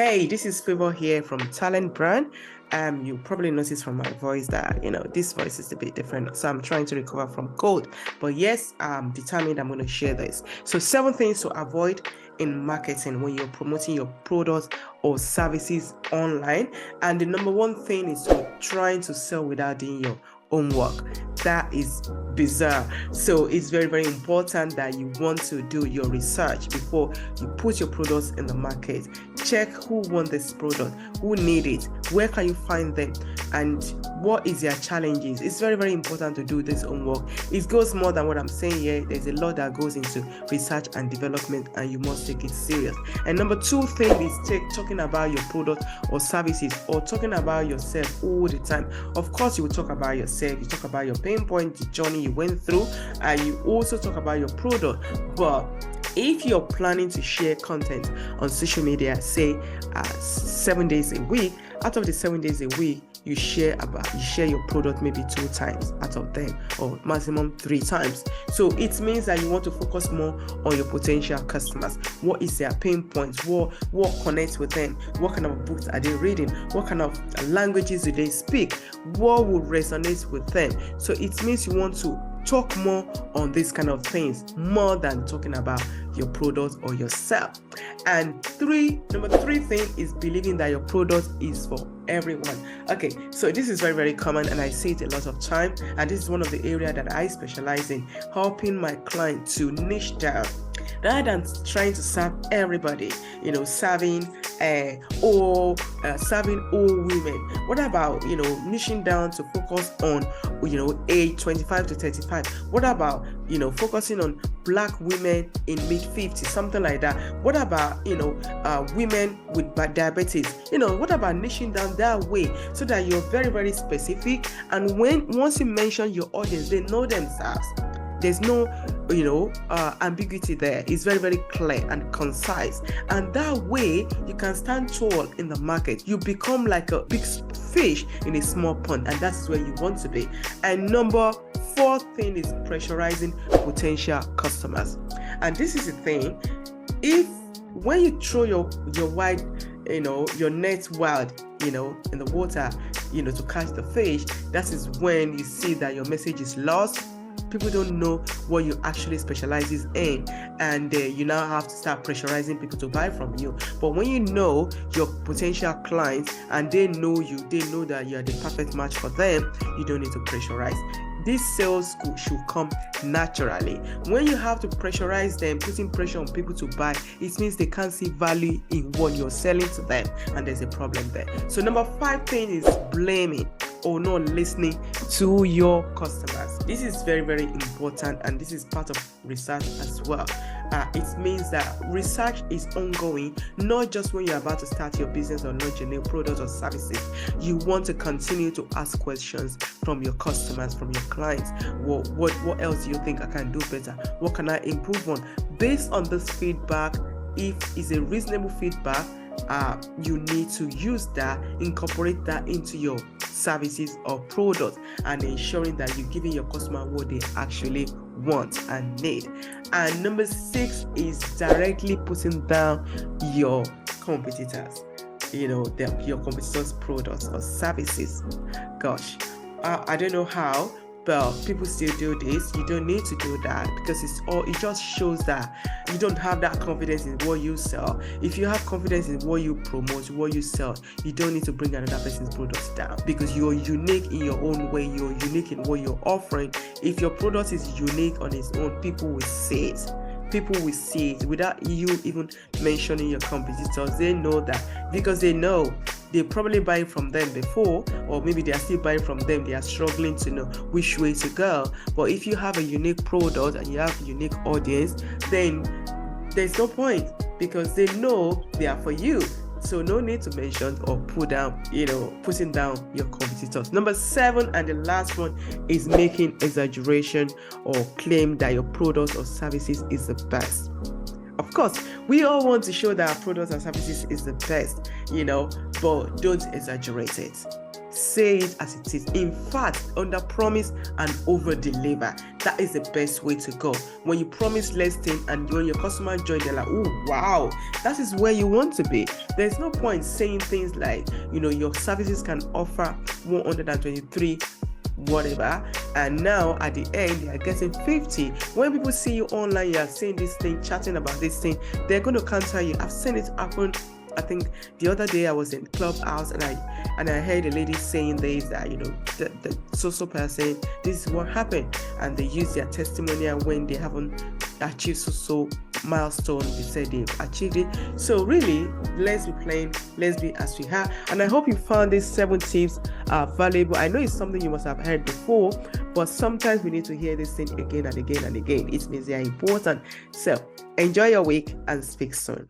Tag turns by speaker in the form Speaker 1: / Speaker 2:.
Speaker 1: Hey, this is Favor here from Talent Brand. You probably noticed from my voice that, this voice is a bit different. So I'm trying to recover from cold. But yes, I'm determined I'm going to share this. So 7 things to avoid in marketing when you're promoting your products or services online. And the number 1 thing is trying to sell without doing your homework. That is bizarre. So it's very, very important that you want to do your research before you put your products in the market. Check who wants this product, who need it, where can you find them, and what is their challenges. It's very, very important to do this homework. It goes more than what I'm saying here. There's a lot that goes into research and development, and you must take it serious. And number 2 thing is talking about your product or services, or talking about yourself all the time. Of course, you will talk about yourself, you talk about your pain point, the journey you went through, and you also talk about your product. But if you're planning to share content on social media, say 7 days a week, out of the 7 days a week, you share your product maybe 2 times out of them, or maximum 3 times. So it means that you want to focus more on your potential customers. What is their pain points? What connects with them? What kind of books are they reading? What kind of languages do they speak? What will resonate with them? So it means you want to talk more on these kind of things more than talking about your product or yourself. And number 3 thing is believing that your product is for everyone. Okay, so this is very, very common, and I see it a lot of time, and this is one of the areas that I specialize in, helping my client to niche down rather than trying to serve everybody, serving all women. What about niching down to focus on age 25 to 35? What about focusing on Black women in mid-50s, something like that? What about women with diabetes? What about niching down that way, so that you're very, very specific, and once you mention your audience, they know themselves. There's no ambiguity there. It's very, very clear and concise, and that way you can stand tall in the market. You become like a big fish in a small pond, and that's where you want to be. And number 4 thing is pressurizing potential customers. And this is the thing: when you throw your wide, your net wild, in the water, to catch the fish, that is when you see that your message is lost. People don't know what you actually specializes in, and you now have to start pressurizing people to buy from you. But when you know your potential clients and they know that you are the perfect match for them, you don't need to pressurize. This sales should come naturally. When you have to pressurize them, putting pressure on people to buy, it means they can't see value in what you're selling to them, and there's a problem there. So number 5 thing is blaming or not listening to your customers. This is very, very important, and this is part of research as well. It means that research is ongoing, not just when you're about to start your business or launch a new product or services. You want to continue to ask questions from your customers, from your clients. What else do you think I can do better? What can I improve on? Based on this feedback, if it's a reasonable feedback, you need to use that, incorporate that into your services or products, and ensuring that you're giving your customer what they actually want and need. And number 6 is directly putting down your competitors, your competitors' products or services. Gosh, I don't know how, but people still do this. You don't need to do that, because it just shows that you don't have that confidence in what you sell. If you have confidence in what you promote, what you sell, you don't need to bring another person's products down, because you're unique in your own way. You're unique in what you're offering. If your product is unique on its own, people will see it. People will see it without you even mentioning your competitors. They know that, because they know they probably buy from them before, or maybe they are still buying from them. They are struggling to know which way to go. But if you have a unique product and you have a unique audience, then there's no point, because they know they are for you. So no need to mention or putting down your competitors. Number 7, and the last one, is making exaggeration or claim that your products or services is the best. Of course, we all want to show that our products and services is the best, but don't exaggerate it. Say it as it is. In fact, under promise and over deliver. That is the best way to go. When you promise less thing and when your customer join, they're like, oh wow, that is where you want to be. There's no point saying things like, your services can offer 123 whatever, and now at the end they are getting 50. When people see you online, you are saying this thing, chatting about this thing, they're going to counter you. I've seen it happen. I think the other day I was in Clubhouse and I heard a lady saying this, that the so person, this is what happened, and they use their testimonial when they haven't achieved so milestone. They said they've achieved it. So really, let's be plain, let's be as we are. And I hope you found these 7 tips valuable. I know it's something you must have heard before, but sometimes we need to hear this thing again and again and again. It means they are important. So enjoy your week and speak soon.